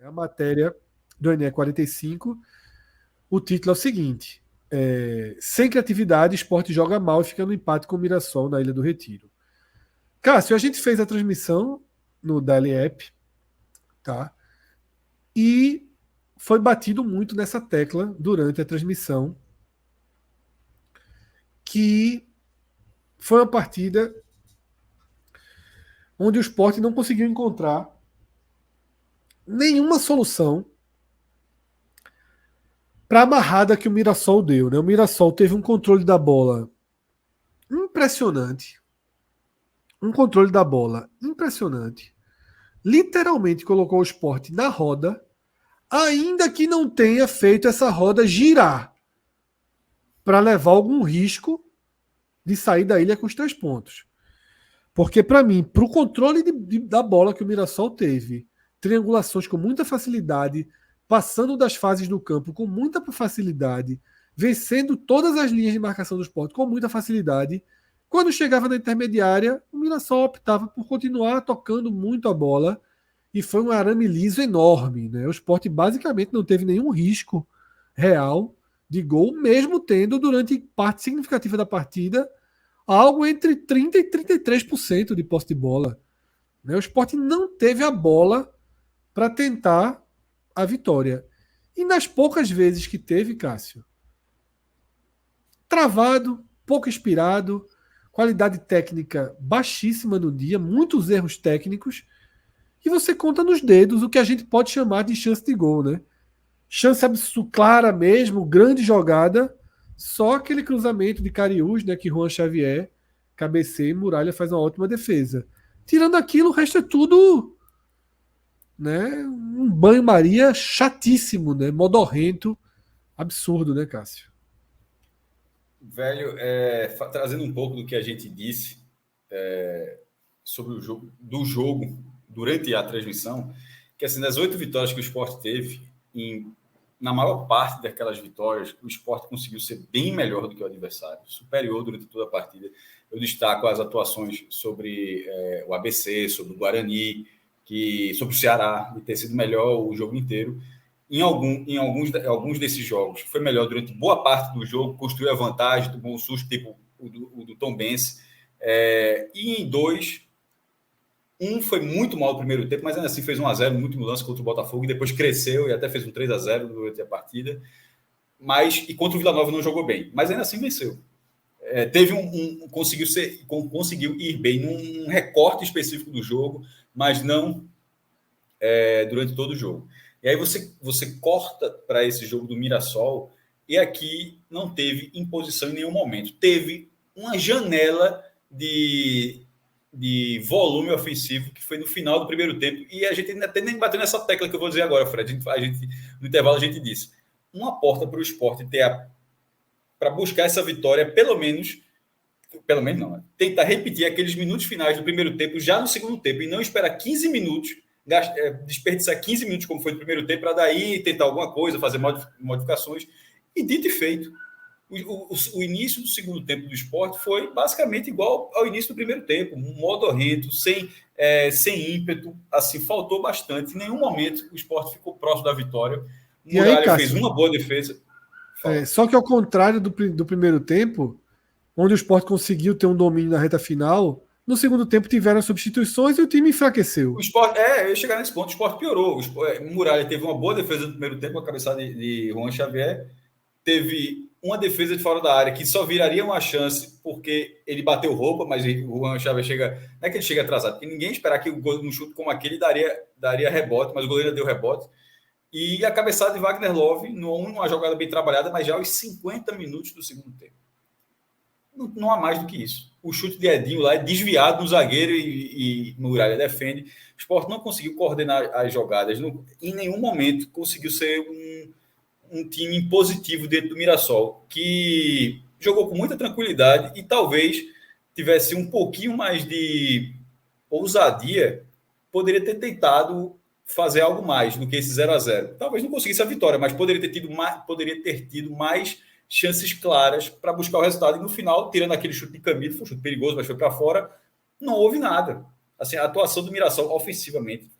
A matéria do ENE 45, o título é o seguinte: sem criatividade, Sport joga mal e fica no empate com o Mirassol na Ilha do Retiro. Cássio, a gente fez a transmissão no Daily App, tá? E foi batido muito nessa tecla durante a transmissão, que foi uma partida onde o Sport não conseguiu encontrar nenhuma solução para a amarrada que o Mirassol deu. Né? O Mirassol teve um controle da bola impressionante. Um controle da bola impressionante. Literalmente colocou o Sport na roda, ainda que não tenha feito essa roda girar para levar algum risco de sair da ilha com os 3 pontos. Porque, para mim, para o controle da bola que o Mirassol teve, triangulações com muita facilidade, passando das fases do campo com muita facilidade, vencendo todas as linhas de marcação do Sport com muita facilidade, quando chegava na intermediária, o Mirassol optava por continuar tocando muito a bola e foi um arame liso enorme. Né? O Sport basicamente não teve nenhum risco real de gol, mesmo tendo, durante parte significativa da partida, algo entre 30% e 33% de posse de bola. Né? O Sport não teve a bola para tentar a vitória. E nas poucas vezes que teve, Cássio, travado, pouco inspirado, qualidade técnica baixíssima no dia, muitos erros técnicos, e você conta nos dedos o que a gente pode chamar de chance de gol, né? Chance clara mesmo, grande jogada, só aquele cruzamento de Cariús, né, que Juan Xavier cabeceia e Muralha faz uma ótima defesa. Tirando aquilo, o resto é tudo, né, um banho-maria chatíssimo, né, modorrento, absurdo, né, Cássio? Velho, trazendo um pouco do que a gente disse sobre o jogo, durante a transmissão, que assim, das 8 vitórias que o Sport teve, na maior parte daquelas vitórias, o Sport conseguiu ser bem melhor do que o adversário, superior durante toda a partida. Eu destaco as atuações sobre o ABC, sobre o Guarani, sobre o Ceará, de ter sido melhor o jogo inteiro. Em alguns desses jogos, foi melhor durante boa parte do jogo, construiu a vantagem, tomou um susto, tipo o do Tombense. E em 2, foi muito mal no primeiro tempo, mas ainda assim fez 1-0 no último lance contra o Botafogo, e depois cresceu e até fez um 3-0 durante a partida. E contra o Vila Nova não jogou bem, mas ainda assim venceu. Conseguiu ir bem num recorte específico do jogo, mas não durante todo o jogo. E aí você corta para esse jogo do Mirassol, e aqui não teve imposição em nenhum momento. Teve uma janela de volume ofensivo, que foi no final do primeiro tempo, e a gente ainda até nem bateu nessa tecla que eu vou dizer agora, Fred. No intervalo a gente disse, uma porta para o Sport para buscar essa vitória, pelo menos não, tentar repetir aqueles minutos finais do primeiro tempo, já no segundo tempo, e não esperar 15 minutos, desperdiçar 15 minutos, como foi no primeiro tempo, para daí tentar alguma coisa, fazer modificações. E dito e feito, o início do segundo tempo do Sport foi basicamente igual ao início do primeiro tempo, modorrento, sem ímpeto, assim, faltou bastante. Em nenhum momento o Sport ficou próximo da vitória. O Muralha fez uma boa defesa. Só que ao contrário do primeiro tempo, onde o Sport conseguiu ter um domínio na reta final, no segundo tempo tiveram substituições e o time enfraqueceu. O Sport, eu ia chegar nesse ponto, o Sport piorou. O Muralha teve uma boa defesa no primeiro tempo, a cabeçada de Juan Xavier. Teve uma defesa de fora da área que só viraria uma chance porque ele bateu roupa, mas o Juan Xavier chega... Não é que ele chega atrasado, porque ninguém esperar que um chute como aquele daria rebote, mas o goleiro deu rebote. E a cabeçada de Wagner Love, numa jogada bem trabalhada, mas já aos 50 minutos do segundo tempo. Não há mais do que isso. O chute de Edinho lá é desviado no zagueiro e Muralha defende. O Sport não conseguiu coordenar as jogadas. Em nenhum momento conseguiu ser um time positivo dentro do Mirassol, que jogou com muita tranquilidade e talvez tivesse um pouquinho mais de ousadia, poderia ter tentado fazer algo mais do que esse 0-0. Talvez não conseguisse a vitória, mas poderia ter tido mais chances claras para buscar o resultado. E no final, tirando aquele chute de Camilo, foi um chute perigoso, mas foi para fora, não houve nada. Assim, a atuação do Mirassol ofensivamente,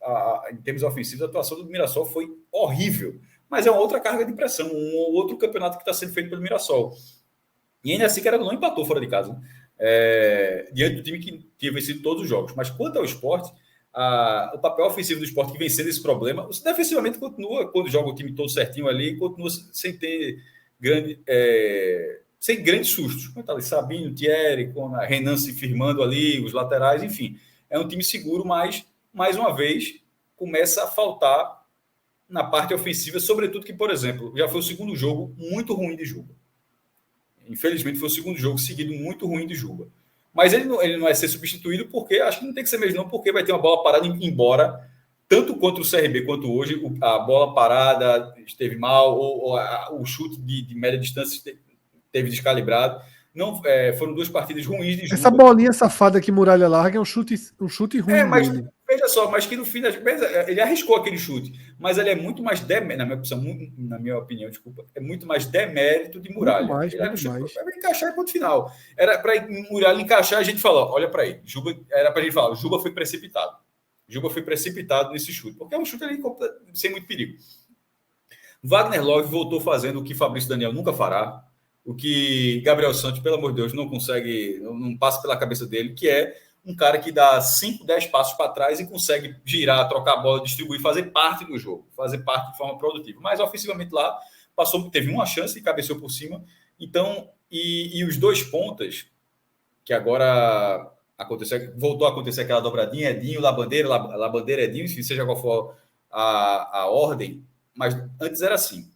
em termos ofensivos, a atuação do Mirassol foi horrível. Mas é uma outra carga de pressão, um outro campeonato que está sendo feito pelo Mirassol. E ainda assim, que não empatou fora de casa, né? Diante do time que tinha vencido todos os jogos. Mas quanto ao Sport, o papel ofensivo do Sport que vencendo esse problema, defensivamente continua, quando joga o time todo certinho ali, continua sem ter sem grandes sustos. Tá ali, Sabinho, Thierry, com a Renan se firmando ali, os laterais, enfim. É um time seguro, mas, mais uma vez, começa a faltar na parte ofensiva, sobretudo que, por exemplo, já foi o segundo jogo muito ruim de Juba. Infelizmente, foi o segundo jogo seguido muito ruim de Juba. Mas ele não vai ser substituído porque, acho que não tem que ser mesmo não, porque vai ter uma bola parada embora, tanto contra o CRB quanto hoje, a bola parada esteve mal, ou o chute de média distância esteve descalibrado. Não, foram duas partidas ruins de Juba. Essa bolinha safada que Muralha larga é um chute ruim mas dele. veja só, mas que no fim das vezes ele arriscou aquele chute, mas ele é muito mais na minha opinião, desculpa, é muito mais demérito de Muralha. Muito mais. Para encaixar em ponto final. Era para Muralha encaixar, a gente falou, olha para aí, era para a gente falar, Juba foi precipitado. Juba foi precipitado nesse chute, porque é um chute ali sem muito perigo. Wagner Love voltou fazendo o que Fabrício Daniel nunca fará, o que Gabriel Santos, pelo amor de Deus, não consegue, não passa pela cabeça dele, que é um cara que dá 5, 10 passos para trás e consegue girar, trocar a bola, distribuir, fazer parte do jogo, fazer parte de forma produtiva. Mas ofensivamente lá, teve uma chance e cabeceou por cima. Então, e os dois pontas, que agora voltou a acontecer aquela dobradinha, Edinho, Labandeira, Edinho, enfim, seja qual for a ordem, mas antes era assim.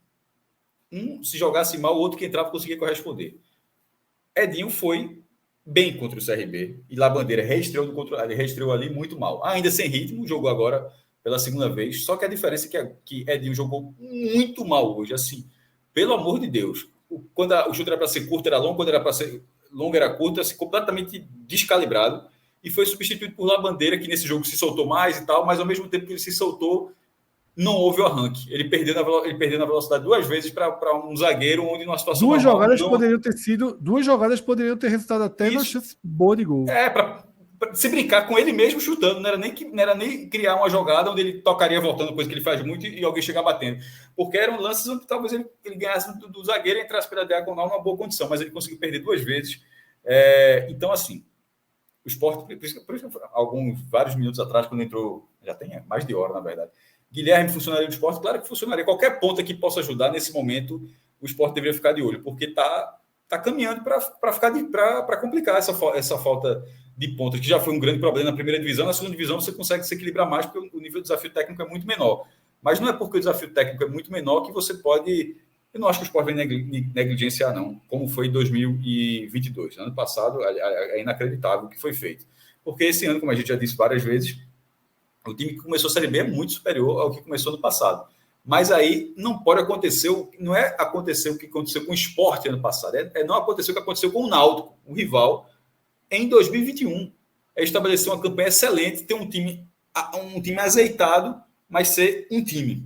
Um se jogasse mal, o outro que entrava conseguia corresponder. Edinho foi bem contra o CRB e Labandeira reestreou ali muito mal. Ainda sem ritmo, jogou agora pela segunda vez, só que a diferença é que Edinho jogou muito mal hoje, assim, pelo amor de Deus. Quando o chute era para ser curto, era longo, quando era para ser longo, era curto, assim, completamente descalibrado, e foi substituído por Labandeira, que nesse jogo se soltou mais e tal, mas ao mesmo tempo que ele se soltou, não houve o arranque. Ele perdeu na velocidade duas vezes para um zagueiro, onde numa situação Duas normal, jogadas poderiam ter resultado até numa chance boa de gol. Para se brincar com ele mesmo chutando, não era nem criar uma jogada onde ele tocaria voltando, coisa que ele faz muito, e alguém chegar batendo. Porque eram lances onde talvez ele ganhasse do zagueiro e entrasse pela diagonal numa boa condição, mas ele conseguiu perder duas vezes. Então, assim, o Sport, por isso, vários minutos atrás, quando entrou, já tem mais de hora, na verdade, Guilherme funcionaria do Sport, claro que funcionaria. Qualquer ponta que possa ajudar nesse momento, o Sport deveria ficar de olho, porque está caminhando para complicar essa falta de pontas, que já foi um grande problema na primeira divisão. Na segunda divisão você consegue se equilibrar mais, porque o nível de desafio técnico é muito menor. Mas não é porque o desafio técnico é muito menor que você pode... Eu não acho que o Sport vai negligenciar, não, como foi em 2022. Ano passado é inacreditável o que foi feito. Porque esse ano, como a gente já disse várias vezes, o time que começou a Série B é muito superior ao que começou no passado. Mas aí não pode acontecer, não é acontecer o que aconteceu com o Sport ano passado, não acontecer o que aconteceu com o Náutico, o rival, em 2021. É estabelecer uma campanha excelente, ter um time azeitado, mas ser um time.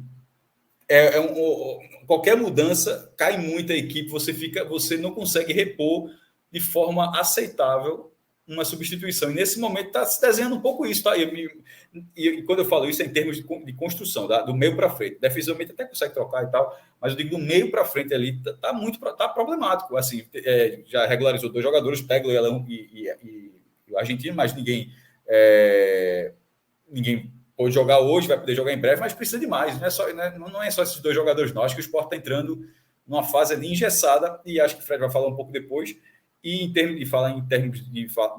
Qualquer mudança cai muito a equipe, você não consegue repor de forma aceitável uma substituição. E nesse momento está se desenhando um pouco isso. Tá? E quando eu falo isso é em termos de construção, do meio para frente. Defensivamente até consegue trocar e tal, mas eu digo do meio para frente ali tá problemático. Assim, já regularizou 2 jogadores, Peglo e o argentino, mas ninguém pode jogar hoje, vai poder jogar em breve, mas precisa de mais. Não é só esses 2 jogadores, não. Acho que o Sport está entrando numa fase ali engessada, e acho que o Fred vai falar um pouco depois. E em termos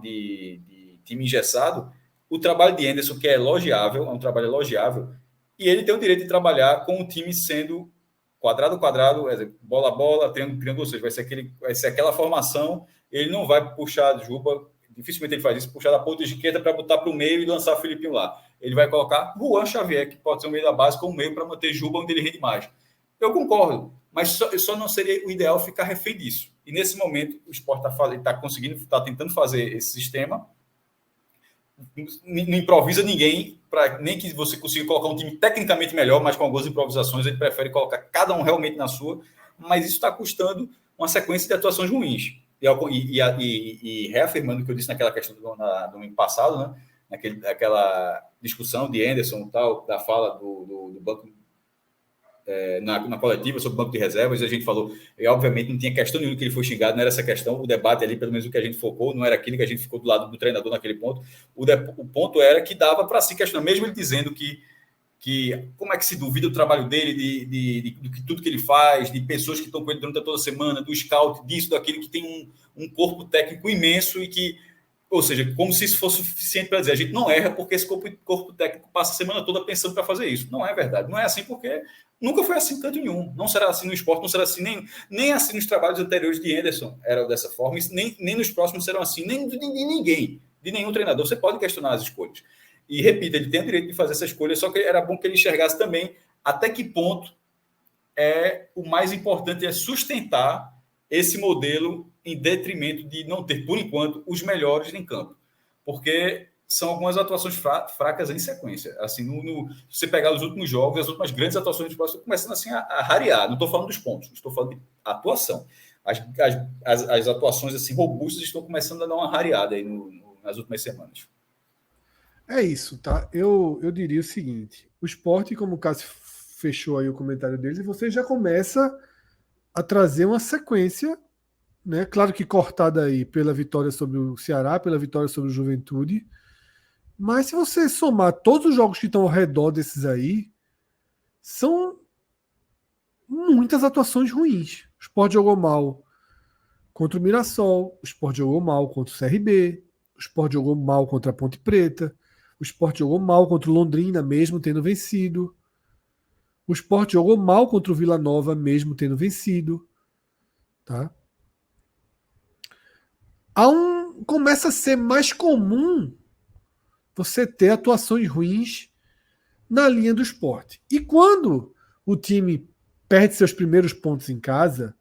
de time engessado, o trabalho de Anderson, que é elogiável, é um trabalho elogiável, e ele tem o direito de trabalhar com o time sendo quadrado, bola, triângulo, ou seja, vai ser aquela formação, ele não vai puxar a Juba, dificilmente ele faz isso, puxar da ponta esquerda para botar para o meio e lançar o Filipinho lá. Ele vai colocar Juan Xavier, que pode ser o meio da base, como meio para manter Juba onde ele rende mais. Eu concordo, mas só não seria o ideal ficar refém disso. E nesse momento, o Sport está tentando fazer esse sistema. Não improvisa ninguém, nem que você consiga colocar um time tecnicamente melhor, mas com algumas improvisações, ele prefere colocar cada um realmente na sua, mas isso está custando uma sequência de atuações ruins. E reafirmando o que eu disse naquela questão do ano passado, né? naquela discussão de Anderson, tal, da fala do banco, na coletiva sobre o banco de reservas, a gente falou, e obviamente não tinha questão nenhuma que ele foi xingado, não era essa questão, o debate ali, pelo menos o que a gente focou, não era aquilo que a gente ficou do lado do treinador naquele ponto, o ponto era que dava para se questionar, mesmo ele dizendo que como é que se duvida o trabalho dele, de tudo que ele faz, de pessoas que estão com ele durante toda a semana, do scout, disso, daquele que tem um corpo técnico imenso e que, ou seja, como se isso fosse suficiente para dizer, a gente não erra porque esse corpo técnico passa a semana toda pensando para fazer isso. Não é verdade, não é assim porque nunca foi assim em canto nenhum, não será assim no esporte, não será assim nem assim nos trabalhos anteriores de Anderson, era dessa forma, nem nos próximos serão assim, nem de ninguém, de nenhum treinador, você pode questionar as escolhas. E, repito, ele tem o direito de fazer essa escolha, só que era bom que ele enxergasse também até que ponto o mais importante é sustentar esse modelo em detrimento de não ter, por enquanto, os melhores em campo. Porque são algumas atuações fracas em sequência. Assim, se você pegar os últimos jogos, as últimas grandes atuações do esporte estão começando assim, a rarear. Não estou falando dos pontos, estou falando de atuação. As atuações assim, robustas estão começando a dar uma rareada aí nas últimas semanas. É isso, tá? Eu diria o seguinte: o Sport, como o Cássio fechou aí o comentário dele, você já começa a trazer uma sequência, né? Claro que cortada aí pela vitória sobre o Ceará, pela vitória sobre o Juventude, mas se você somar todos os jogos que estão ao redor desses aí, são muitas atuações ruins. O Sport jogou mal contra o Mirassol, o Sport jogou mal contra o CRB, o Sport jogou mal contra a Ponte Preta, o Sport jogou mal contra o Londrina, mesmo tendo vencido. O Sport jogou mal contra o Vila Nova, mesmo tendo vencido. Tá? Começa a ser mais comum você ter atuações ruins na linha do Sport. E quando o time perde seus primeiros pontos em casa,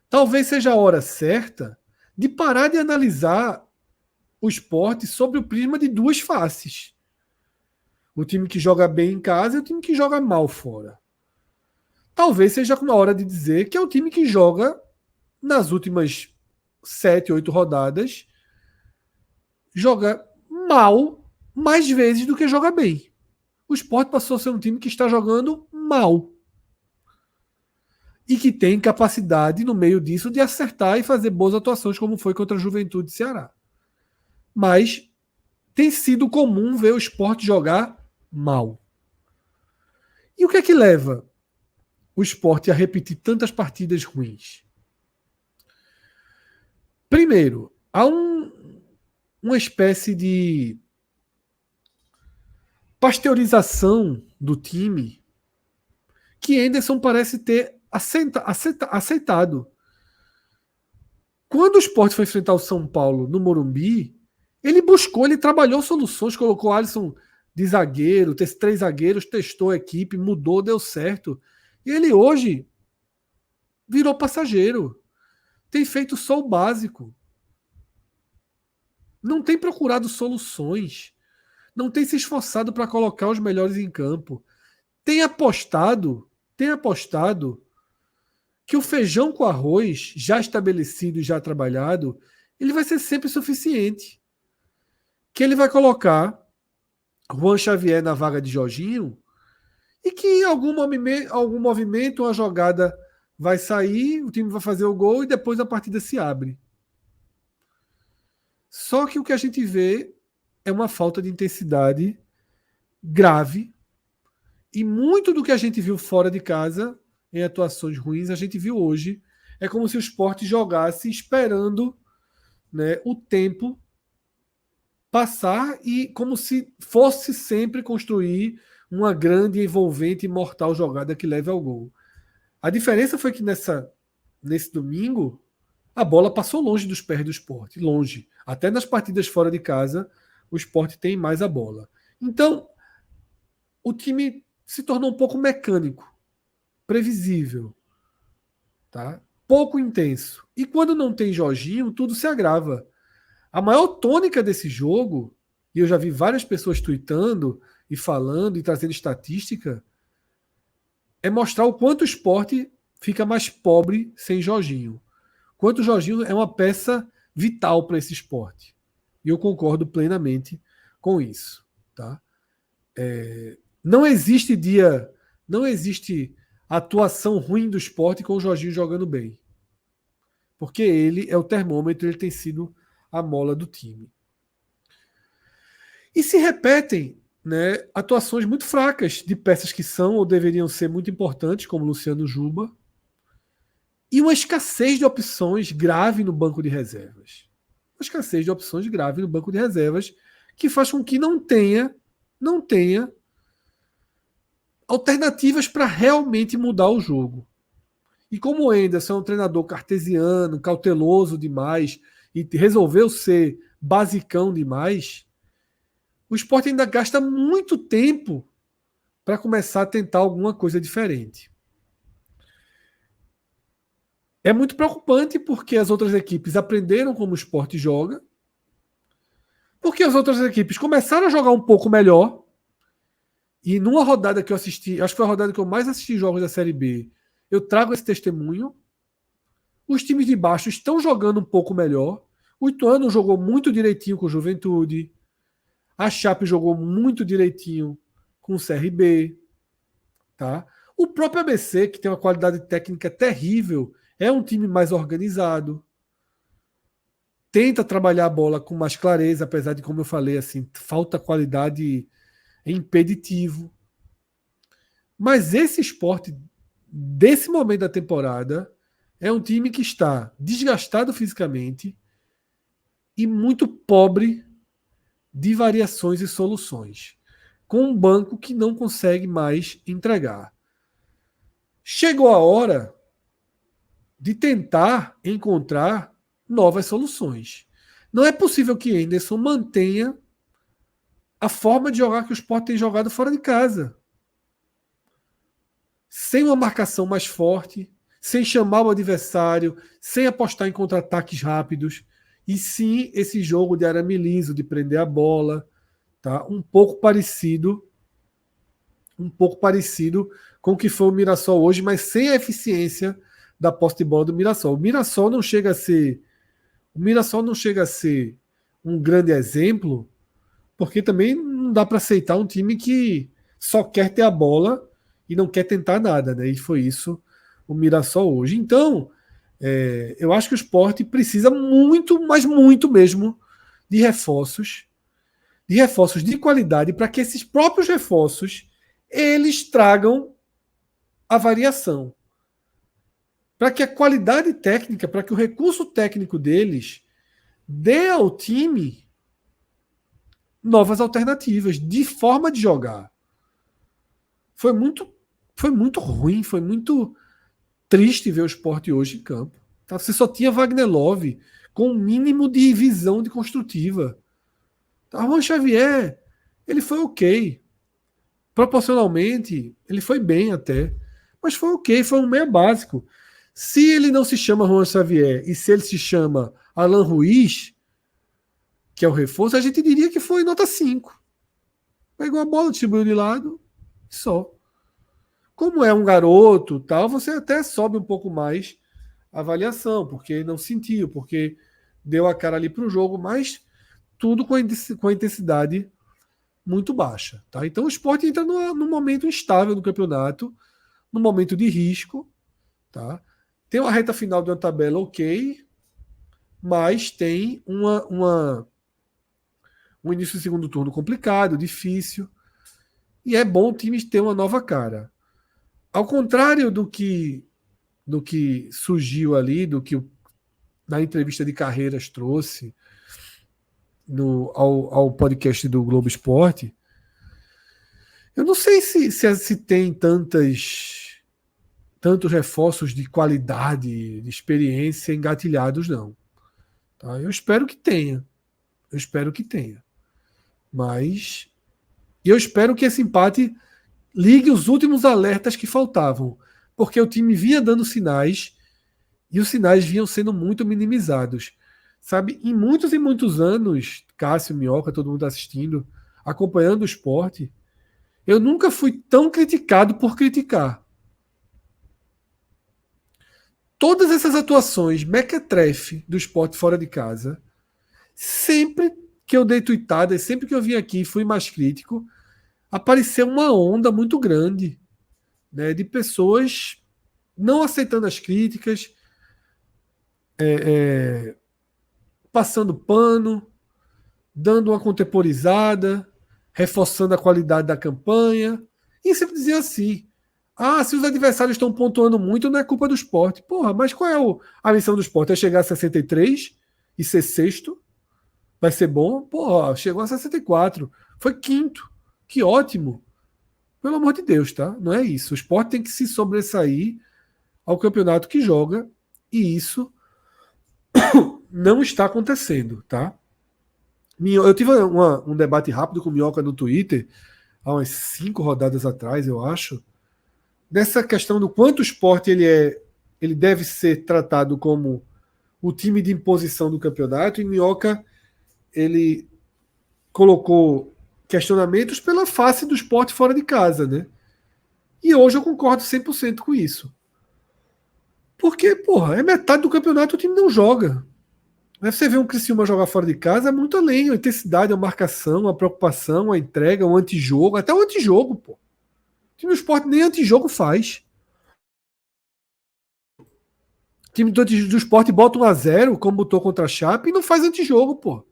talvez seja a hora certa de parar de analisar o Sport sob o prisma de duas faces. O time que joga bem em casa e o time que joga mal fora. Talvez seja uma hora de dizer que é o time que joga nas últimas 7, 8 rodadas, joga mal mais vezes do que joga bem. O Sport passou a ser um time que está jogando mal. E que tem capacidade, no meio disso, de acertar e fazer boas atuações, como foi contra a Juventude e Ceará. Mas tem sido comum ver o Sport jogar mal. E o que é que leva o Sport a repetir tantas partidas ruins? Primeiro, há uma espécie de pasteurização do time que Anderson parece ter aceitado. Quando o Sport foi enfrentar o São Paulo no Morumbi, ele trabalhou soluções, colocou Alisson de zagueiro, 3 zagueiros, testou a equipe, mudou, deu certo. E ele hoje virou passageiro. Tem feito só o básico. Não tem procurado soluções. Não tem se esforçado para colocar os melhores em campo. Tem apostado que o feijão com arroz, já estabelecido e já trabalhado, ele vai ser sempre suficiente. Que ele vai colocar Juan Xavier na vaga de Jorginho e que em algum movimento, uma jogada vai sair, o time vai fazer o gol e depois a partida se abre. Só que o que a gente vê é uma falta de intensidade grave e muito do que a gente viu fora de casa em atuações ruins, a gente viu hoje. É como se o Sport jogasse esperando, né, o tempo passar e como se fosse sempre construir uma grande, envolvente e mortal jogada que leve ao gol. A diferença foi que nesse domingo a bola passou longe dos pés do Sport, longe. Até nas partidas fora de casa, o Sport tem mais a bola. Então, o time se tornou um pouco mecânico, previsível, tá? Pouco intenso. E quando não tem Jorginho, tudo se agrava. A maior tônica desse jogo, e eu já vi várias pessoas tweetando e falando e trazendo estatística, é mostrar o quanto o Sport fica mais pobre sem Jorginho. Quanto o Jorginho é uma peça vital para esse esporte. E eu concordo plenamente com isso. Tá? Não existe não existe atuação ruim do Sport com o Jorginho jogando bem. Porque ele é o termômetro, ele tem sido a mola do time. E se repetem, né, atuações muito fracas de peças que são ou deveriam ser muito importantes, como Luciano Juba, e uma escassez de opções grave no banco de reservas. Uma escassez de opções grave no banco de reservas que faz com que não tenha alternativas para realmente mudar o jogo. E como o Enderson é um treinador cartesiano, cauteloso demais, e resolveu ser basicão demais, o Sport ainda gasta muito tempo para começar a tentar alguma coisa diferente. É muito preocupante porque as outras equipes aprenderam como o Sport joga, porque as outras equipes começaram a jogar um pouco melhor, e numa rodada que eu assisti, acho que foi a rodada que eu mais assisti jogos da Série B, eu trago esse testemunho. Os times de baixo estão jogando um pouco melhor. O Ituano jogou muito direitinho com o Juventude. A Chape jogou muito direitinho com o CRB. Tá? O próprio ABC, que tem uma qualidade técnica terrível, é um time mais organizado. Tenta trabalhar a bola com mais clareza, apesar de, como eu falei, assim, falta qualidade impeditivo. Mas esse Sport, desse momento da temporada, é um time que está desgastado fisicamente e muito pobre de variações e soluções, com um banco que não consegue mais entregar. Chegou a hora de tentar encontrar novas soluções. Não é possível que Henderson mantenha a forma de jogar que o Sport tem jogado fora de casa. Sem uma marcação mais forte, sem chamar o adversário, sem apostar em contra-ataques rápidos, e sim esse jogo de arame liso, de prender a bola, tá? Um pouco parecido com o que foi o Mirassol hoje, mas sem a eficiência da posse de bola do Mirassol. O Mirassol não chega a ser um grande exemplo, porque também não dá para aceitar um time que só quer ter a bola e não quer tentar nada, né? E foi isso o Mirassol hoje. Então, eu acho que o Sport precisa muito, mas muito mesmo, de reforços de qualidade, para que esses próprios reforços eles tragam a variação. Para que a qualidade técnica, para que o recurso técnico deles dê ao time novas alternativas de forma de jogar. Foi muito ruim, foi muito triste ver o Sport hoje em campo. Tá? Você só tinha Wagner Love com um mínimo de visão de construtiva. Tá? Juan Xavier, ele foi ok. Proporcionalmente, ele foi bem até. Mas foi ok, foi um meia básico. Se ele não se chama Juan Xavier e se ele se chama Alan Ruiz, que é o reforço, a gente diria que foi nota 5. Pegou a bola, distribuiu de lado, só. Como é um garoto, tal, você até sobe um pouco mais a avaliação, porque não sentiu, porque deu a cara ali para o jogo, mas tudo com a intensidade muito baixa. Tá? Então o Sport entra num momento instável do campeonato, num momento de risco. Tá? Tem uma reta final de uma tabela ok, mas tem um início do segundo turno complicado, difícil, e é bom o time ter uma nova cara. Ao contrário do que surgiu ali, do que na entrevista de Carreiras trouxe ao podcast do Globo Esporte, eu não sei se tem tantos reforços de qualidade, de experiência engatilhados, não. Tá? Eu espero que tenha. Mas eu espero que esse empate ligue os últimos alertas que faltavam, porque o time vinha dando sinais e os sinais vinham sendo muito minimizados. Sabe, em muitos e muitos anos, Cássio, Minhoca, todo mundo assistindo, acompanhando o esporte, eu nunca fui tão criticado por criticar. Todas essas atuações mequetrefe do esporte fora de casa sempre que eu dei tuitada, e sempre que eu vim aqui fui mais crítico, apareceu uma onda muito grande, né, de pessoas não aceitando as críticas, passando pano, dando uma contemporizada, reforçando a qualidade da campanha, e sempre dizia assim: ah, se os adversários estão pontuando muito, não é culpa do esporte. Porra, mas qual é a missão do esporte? É chegar a 63 e ser sexto? Vai ser bom? Porra, chegou a 64. Foi quinto. Que ótimo. Pelo amor de Deus, tá? Não é isso. O esporte tem que se sobressair ao campeonato que joga, e isso não está acontecendo, tá? Eu tive um debate rápido com o Minhoca no Twitter, há umas 5 rodadas atrás, eu acho, nessa questão do quanto o esporte ele deve ser tratado como o time de imposição do campeonato, e Minhoca ele colocou questionamentos pela face do esporte fora de casa, né? E hoje eu concordo 100% com isso. Porque, porra, é metade do campeonato o time não joga. Você vê um Criciúma jogar fora de casa, é muito além. A intensidade, a marcação, a preocupação, a entrega, o antijogo, até o antijogo, pô. O time do esporte nem antijogo faz. O time do esporte bota 1-0, como botou contra a Chape, e não faz antijogo, pô.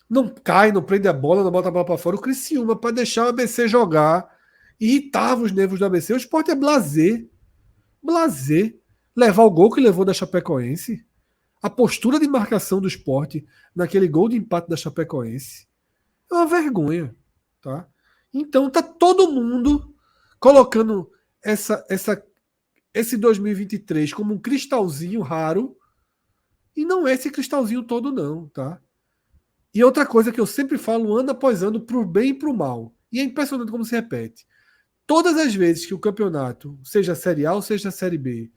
Não cai, não prende a bola, não bota a bola pra fora. O Criciúma, para deixar o ABC jogar, irritava os nervos do ABC. O esporte é blazer. Blazer. Levar o gol que levou da Chapecoense. A postura de marcação do esporte naquele gol de empate da Chapecoense é uma vergonha. Tá? Então tá todo mundo colocando esse 2023 como um cristalzinho raro, e não é esse cristalzinho todo não, tá? E outra coisa que eu sempre falo ano após ano, pro bem e pro mal, e é impressionante como se repete. Todas as vezes que o campeonato, seja a Série A ou seja a Série B,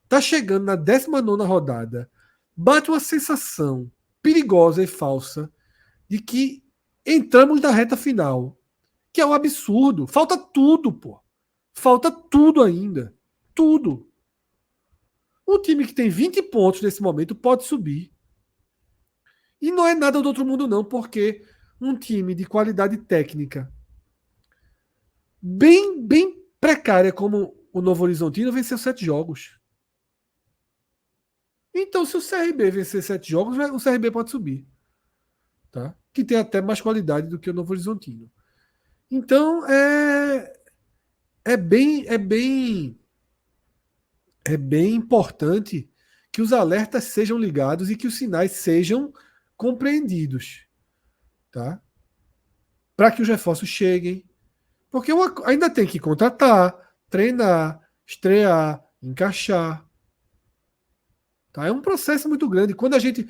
tá chegando na 19ª rodada, bate uma sensação perigosa e falsa de que entramos na reta final, que é um absurdo. Falta tudo, pô. Falta tudo ainda. Tudo. Um time que tem 20 pontos nesse momento pode subir. E não é nada do outro mundo, não, porque um time de qualidade técnica bem precária como o Novo Horizontino venceu 7 jogos. Então, se o CRB vencer 7 jogos, o CRB pode subir. Tá? Que tem até mais qualidade do que o Novo Horizontino. Então, é bem importante que os alertas sejam ligados e que os sinais sejam compreendidos, tá? Para que os reforços cheguem. Porque ainda tem que contratar, treinar, estrear, encaixar. Tá? É um processo muito grande. Quando a gente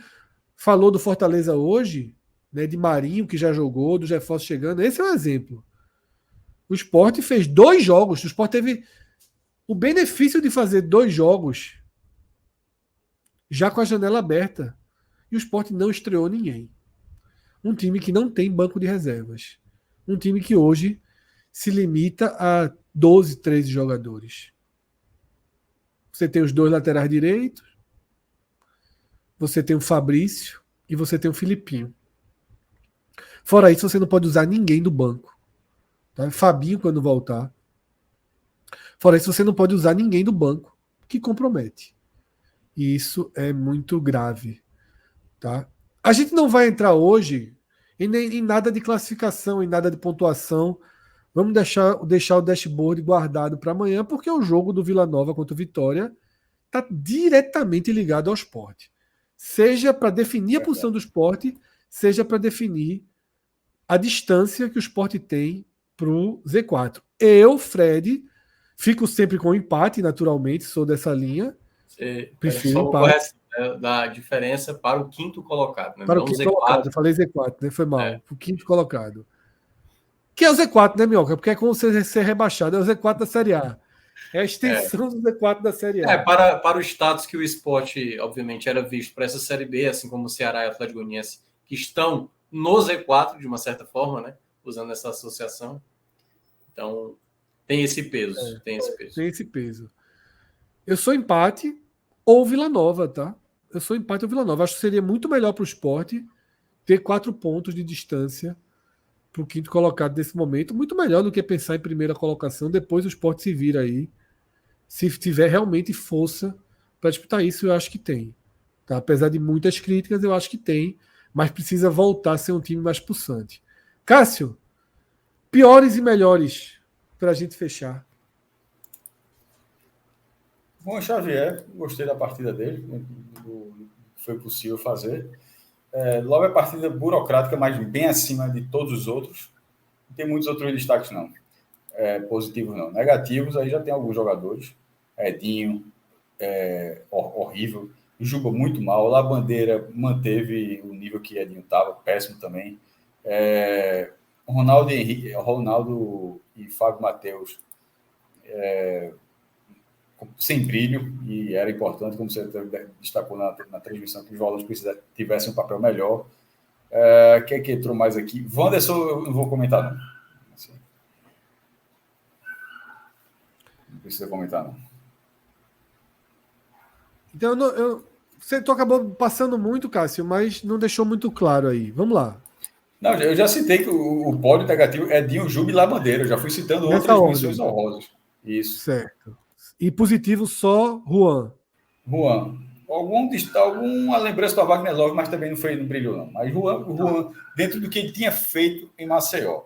falou do Fortaleza hoje, né, de Marinho, que já jogou, dos reforços chegando, esse é um exemplo. O Sport fez 2 jogos. O Sport teve o benefício de fazer 2 jogos já com a janela aberta. E o Sport não estreou ninguém. Um time que não tem banco de reservas. Um time que hoje se limita a 12, 13 jogadores. Você tem os 2 laterais direitos, você tem o Fabrício e você tem o Filipinho. Fora isso, você não pode usar ninguém do banco. Tá? Fabinho quando voltar. Fora isso, você não pode usar ninguém do banco, que compromete. E isso é muito grave. Tá? A gente não vai entrar hoje em nada de classificação, em nada de pontuação. Vamos deixar o dashboard guardado para amanhã, porque o jogo do Vila Nova contra o Vitória está diretamente ligado ao esporte. Seja para definir a posição do esporte, seja para definir a distância que o esporte tem para o Z4. Eu, Fred, fico sempre com o empate, naturalmente, sou dessa linha. Prefiro o empate. Da diferença para o 5º colocado. Né? Para o 5º colocado, eu falei Z4, né? Foi mal. O 5º colocado. Que é o Z4, né, Minhoca? Porque é como você ser rebaixado, é o Z4 da Série A. É a extensão do Z4 da Série A. Para o status que o esporte, obviamente, era visto para essa Série B, assim como o Ceará e o Atlético Goianiense, que estão no Z4, de uma certa forma, né? Usando essa associação. Então, tem esse peso. Tem esse peso. Eu sou empate ou Vila Nova, tá? Eu sou empate ou Vila Nova. Acho que seria muito melhor para o esporte ter 4 pontos de distância para o quinto colocado nesse momento, muito melhor do que pensar em primeira colocação, depois o Sport se vira aí. Se tiver realmente força para disputar isso, eu acho que tem. Tá? Apesar de muitas críticas, eu acho que tem, mas precisa voltar a ser um time mais pulsante. Cássio, piores e melhores para a gente fechar. Bom, Xavier, gostei da partida dele, foi possível fazer. Logo a partida burocrática, mas bem acima de todos os outros. Não tem muitos outros destaques, não. Positivos, não. Negativos, aí já tem alguns jogadores. Edinho, horrível. Juba muito mal. La Bandeira manteve o nível que Edinho estava, péssimo também. Ronaldo e Fábio Matheus sem brilho, e era importante, como você destacou na transmissão, que os volantes tivessem um papel melhor. Quem que entrou mais aqui? Wanderson, eu não vou comentar, não. Assim, não precisa comentar, não. Então, você acabou passando muito, Cássio, mas não deixou muito claro aí. Vamos lá. Não, eu já citei que o pódio negativo é Dinho, Juba e La Bandeira. Eu já fui citando Nessa outras ordem. menções honrosas. Isso. Certo. E positivo só Juan. Alguma lembrança para Wagner Love, mas também não brilhou, não. Mas Juan, dentro do que ele tinha feito em Maceió,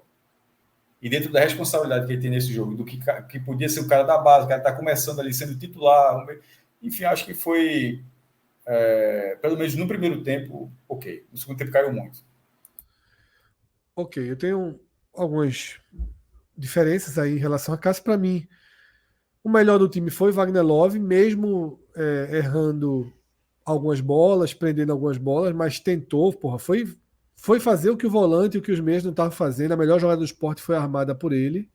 e dentro da responsabilidade que ele tem nesse jogo, do que podia ser o cara da base, o cara está começando ali sendo titular, enfim, acho que foi, pelo menos no primeiro tempo, ok. No segundo tempo caiu muito. Ok, eu tenho algumas diferenças aí em relação a Cássio. Para mim, o melhor do time foi Wagner Love, mesmo errando algumas bolas, prendendo algumas bolas, mas tentou, foi fazer o que o volante e o que os meias não estavam fazendo. A melhor jogada do Sport foi armada por ele.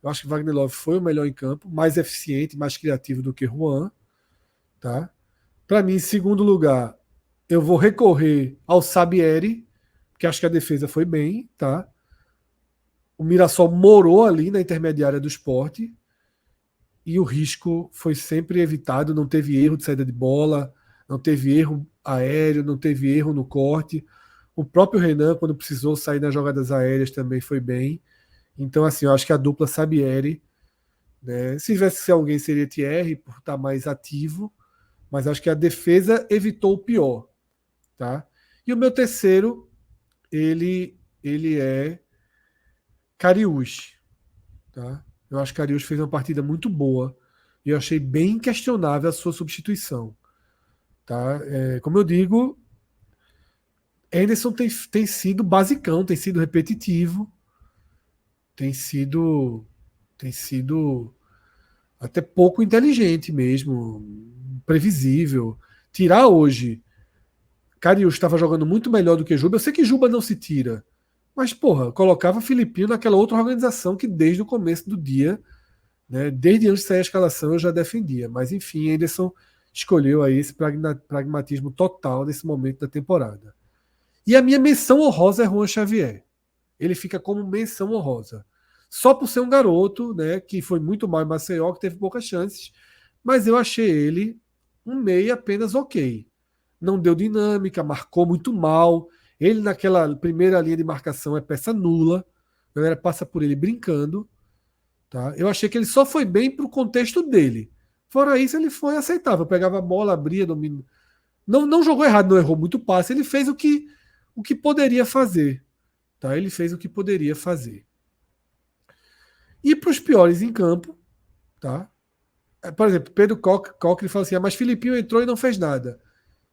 Eu acho que Wagner Love foi o melhor em campo, mais eficiente, mais criativo do que Juan. Tá? Para mim, em segundo lugar, eu vou recorrer ao Sabieri, que acho que a defesa foi bem. Tá? O Mirassol morou ali na intermediária do Sport e o risco foi sempre evitado, não teve erro de saída de bola, não teve erro aéreo, não teve erro no corte. O próprio Renan, quando precisou sair nas jogadas aéreas, também foi bem. Então, assim, eu acho que a dupla Sabieri, né, se tivesse que ser alguém, seria Thierry, por estar mais ativo, mas acho que a defesa evitou o pior. Tá? E o meu terceiro, ele é Cariús. Tá? Eu acho que Cariús fez uma partida muito boa e eu achei bem questionável a sua substituição. Tá? Como eu digo, Henderson tem sido basicão, tem sido repetitivo, tem sido até pouco inteligente mesmo, previsível. Tirar hoje, Cariús estava jogando muito melhor do que Juba. Eu sei que Juba não se tira, mas, porra, colocava Filipinho naquela outra organização que desde o começo do dia, né, desde antes de sair a escalação, eu já defendia. Mas, enfim, Henderson escolheu aí esse pragmatismo total nesse momento da temporada. E a minha menção honrosa é Juan Xavier. Ele fica como menção honrosa. Só por ser um garoto, né, que foi muito mal em Maceió, que teve poucas chances, mas eu achei ele um meia apenas ok. Não deu dinâmica, marcou muito mal. Ele naquela primeira linha de marcação é peça nula. A galera passa por ele brincando. Tá? Eu achei que ele só foi bem para o contexto dele. Fora isso, ele foi aceitável. Pegava a bola, abria, domínio. Não jogou errado, não errou muito passe. Ele fez o que poderia fazer. Tá? Ele fez o que poderia fazer. E para os piores em campo, tá? Por exemplo, Pedro Coque fala assim: mas Filipinho entrou e não fez nada.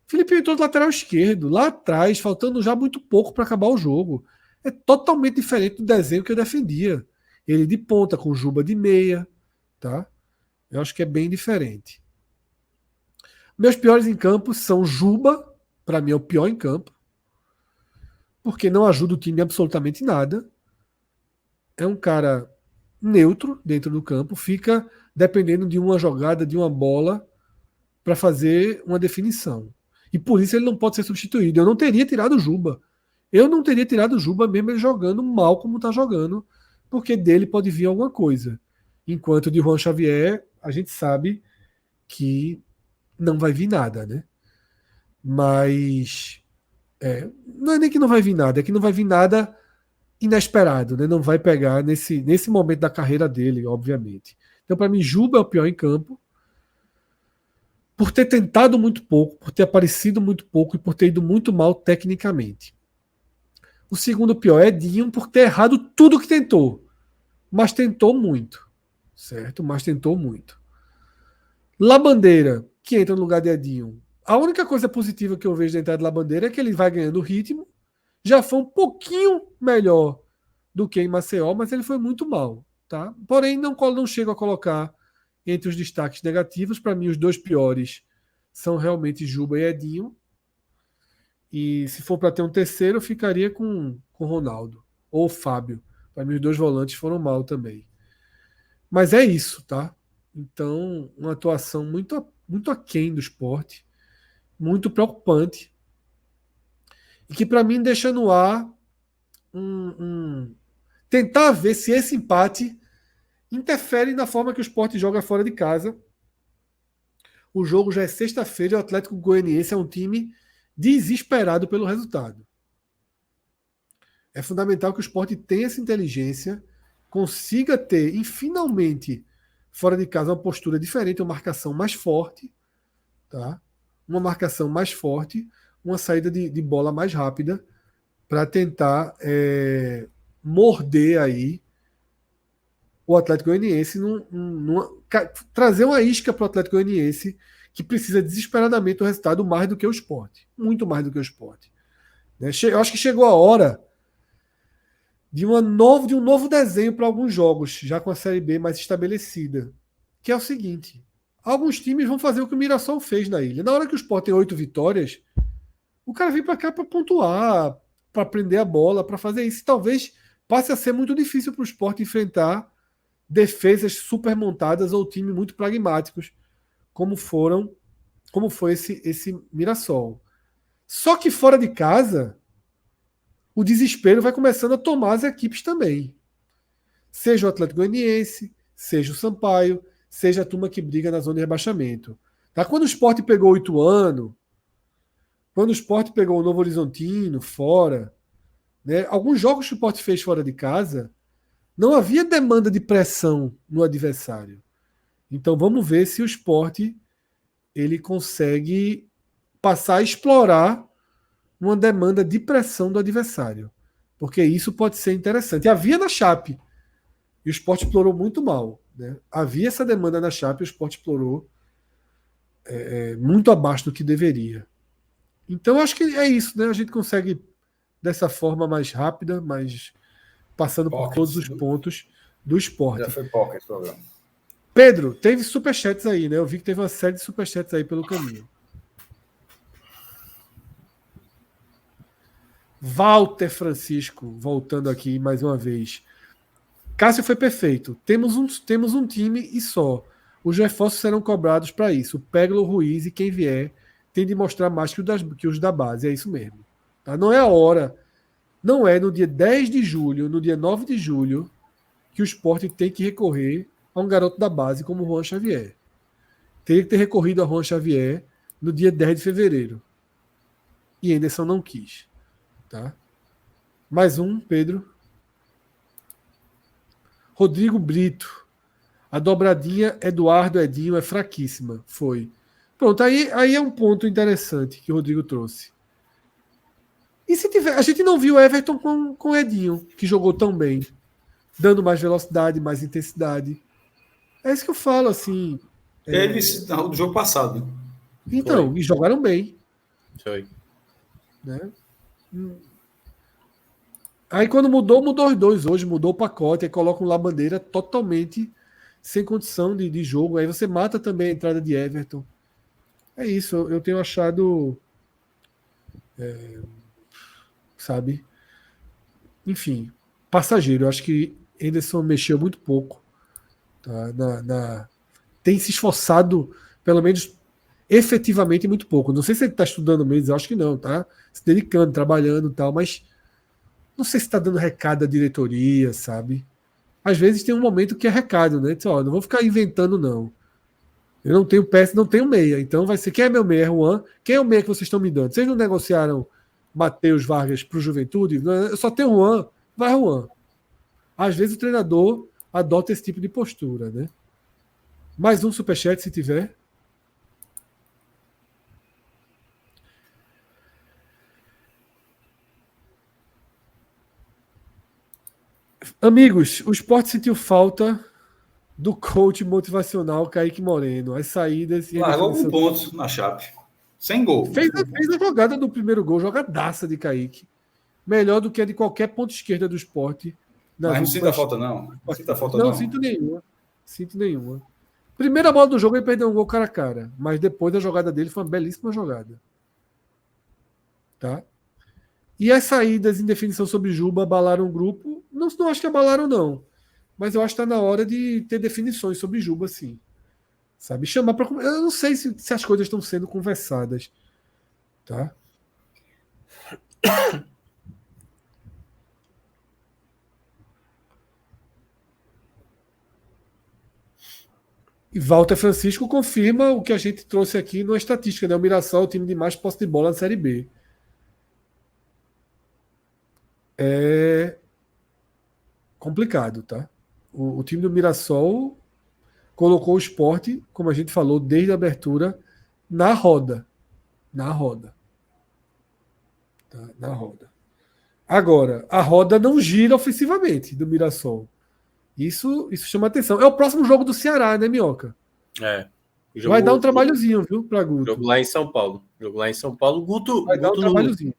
Filipinho entrou do lateral esquerdo, lá atrás, faltando já muito pouco para acabar o jogo. É totalmente diferente do desenho que eu defendia. Ele de ponta, com Juba de meia. Tá? Eu acho que é bem diferente. Meus piores em campo são Juba, para mim é o pior em campo, porque não ajuda o time absolutamente nada. É um cara neutro dentro do campo, fica dependendo de uma jogada, de uma bola, para fazer uma definição. E por isso ele não pode ser substituído. Eu não teria tirado o Juba. Eu não teria tirado o Juba mesmo ele jogando mal como está jogando, porque dele pode vir alguma coisa. Enquanto de Juan Xavier, a gente sabe que não vai vir nada, né? Mas Não é nem que não vai vir nada, é que não vai vir nada inesperado, né? Não vai pegar nesse momento da carreira dele, obviamente. Então, para mim, Juba é o pior em campo, por ter tentado muito pouco, por ter aparecido muito pouco e por ter ido muito mal tecnicamente. O segundo pior é Edinho, por ter errado tudo que tentou, mas tentou muito, certo? Mas tentou muito. Labandeira, que entra no lugar de Edinho. A única coisa positiva que eu vejo da entrada de Labandeira é que ele vai ganhando ritmo. Já foi um pouquinho melhor do que em Maceió, mas ele foi muito mal. Tá? Porém, não chego a colocar entre os destaques negativos. Para mim, os dois piores são realmente Juba e Edinho. E se for para ter um terceiro, eu ficaria com Ronaldo ou Fábio. Para mim, os dois volantes foram mal também. Mas é isso, tá? Então, uma atuação muito aquém do Sport, muito preocupante, e que para mim deixa no ar tentar ver se esse empate interfere na forma que o Sport joga fora de casa. O jogo já é sexta-feira e o Atlético Goianiense é um time desesperado pelo resultado. É fundamental que o Sport tenha essa inteligência, consiga ter, e finalmente, fora de casa, uma postura diferente, uma marcação mais forte, tá? Uma marcação mais forte, uma saída de bola mais rápida, para tentar morder aí o Atlético Goianiense, trazer uma isca para o Atlético Goianiense, que precisa desesperadamente do resultado mais do que o Sport. Muito mais do que o Sport. Eu acho que chegou a hora de um novo desenho para alguns jogos, já com a Série B mais estabelecida. Que é o seguinte: alguns times vão fazer o que o Mirassol fez na ilha. Na hora que o Sport tem 8 vitórias, o cara vem para cá para pontuar, para prender a bola, para fazer isso. E talvez passe a ser muito difícil para o Sport enfrentar defesas super montadas ou times muito pragmáticos, como foi esse Mirassol. Só que fora de casa, o desespero vai começando a tomar as equipes também. Seja o Atlético Goianiense, seja o Sampaio, seja a turma que briga na zona de rebaixamento. Tá? Quando o Sport pegou o Ituano, quando o Sport pegou o Novo Horizontino fora, né, alguns jogos que o Sport fez fora de casa, não havia demanda de pressão no adversário. Então vamos ver se o Sport ele consegue passar a explorar uma demanda de pressão do adversário. Porque isso pode ser interessante. Havia na Chape, e o Sport explorou muito mal. Né? Havia essa demanda na Chape, e o Sport explorou muito abaixo do que deveria. Então acho que é isso. Né? A gente consegue, dessa forma mais rápida, mais passando por todos os pontos do Sport. Já foi pouco esse programa. Pedro, teve superchats aí, né? Eu vi que teve uma série de superchats aí pelo caminho. Walter Francisco, voltando aqui mais uma vez. Cássio foi perfeito. Temos um time e só. Os reforços serão cobrados para isso. O Peglo, o Ruiz e quem vier tem de mostrar mais que os da base. É isso mesmo. Tá? Não é a hora. Não é no dia 10 de julho, no dia 9 de julho, que o Sport tem que recorrer a um garoto da base como o Juan Xavier. Teria que ter recorrido a Juan Xavier no dia 10 de fevereiro. E Anderson não quis. Tá? Mais um, Pedro. Rodrigo Brito. A dobradinha Eduardo Edinho é fraquíssima. Foi. Pronto, aí é um ponto interessante que o Rodrigo trouxe. E se tiver. A gente não viu Everton com o Edinho, que jogou tão bem, dando mais velocidade, mais intensidade. É isso que eu falo, assim. Eles, do jogo passado. Né? Então, e jogaram bem. Foi. Né? Aí quando mudou os dois hoje, mudou o pacote, aí coloca um Labandeira totalmente sem condição de jogo. Aí você mata também a entrada de Everton. É isso, eu tenho achado. Sabe? Enfim, passageiro. Eu acho que Anderson mexeu muito pouco. Tá? Tem se esforçado, pelo menos efetivamente, muito pouco. Não sei se ele está estudando mesmo, eu acho que não, tá? Se dedicando, trabalhando e tal, mas não sei se está dando recado à diretoria, sabe? Às vezes tem um momento que é recado, né? Diz, ó, não vou ficar inventando, não. Eu não tenho peça, não tenho meia. Então vai ser, quem é meu meia? É Juan? Quem é o meia que vocês estão me dando? Vocês não negociaram Matheus Vargas para o Juventude, eu só tenho Juan, vai Juan. Às vezes o treinador adota esse tipo de postura, né? Mais um superchat, se tiver. Amigos, o Sport sentiu falta do coach motivacional Kaique Moreno. As saídas e a Largou definição. com pontos na Chape. Sem gol. Fez a jogada do primeiro gol, jogadaça de Kaique. Melhor do que a de qualquer ponto esquerda do Sport. Mas não sinta falta, não. Não sinta falta, não. Não, sinto nenhuma. Sinto nenhuma. Primeira bola do jogo, ele perdeu um gol cara a cara. Mas depois a jogada dele foi uma belíssima jogada. Tá? E as saídas em definição sobre Juba abalaram o grupo. Não acho que abalaram, não. Mas eu acho que está na hora de ter definições sobre Juba, sim. Sabe? Chamar para. Eu não sei se as coisas estão sendo conversadas. Tá? E Walter Francisco confirma o que a gente trouxe aqui na estatística, né? O Mirassol é o time de mais posse de bola na Série B. É complicado, tá? O time do Mirassol colocou o Sport, como a gente falou, desde a abertura, na roda. Na roda. Tá? Na roda. Agora, a roda não gira ofensivamente do Mirassol. Isso chama atenção. É o próximo jogo do Ceará, né, Minhoca? Vai dar um trabalhozinho, viu, para Guto. Jogo lá em São Paulo. Guto, Vai dar um trabalhozinho.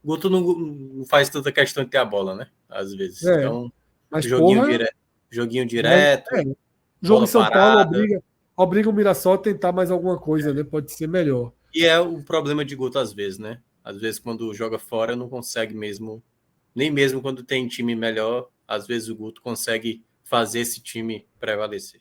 Guto não faz tanta questão de ter a bola, né? Às vezes. Então, mas joguinho direto. Jogo em São Paulo obriga o Mirassol a tentar mais alguma coisa, né? Pode ser melhor. E é o problema de Guto às vezes, né? Às vezes, quando joga fora, não consegue mesmo. Nem mesmo quando tem time melhor, às vezes o Guto consegue fazer esse time prevalecer.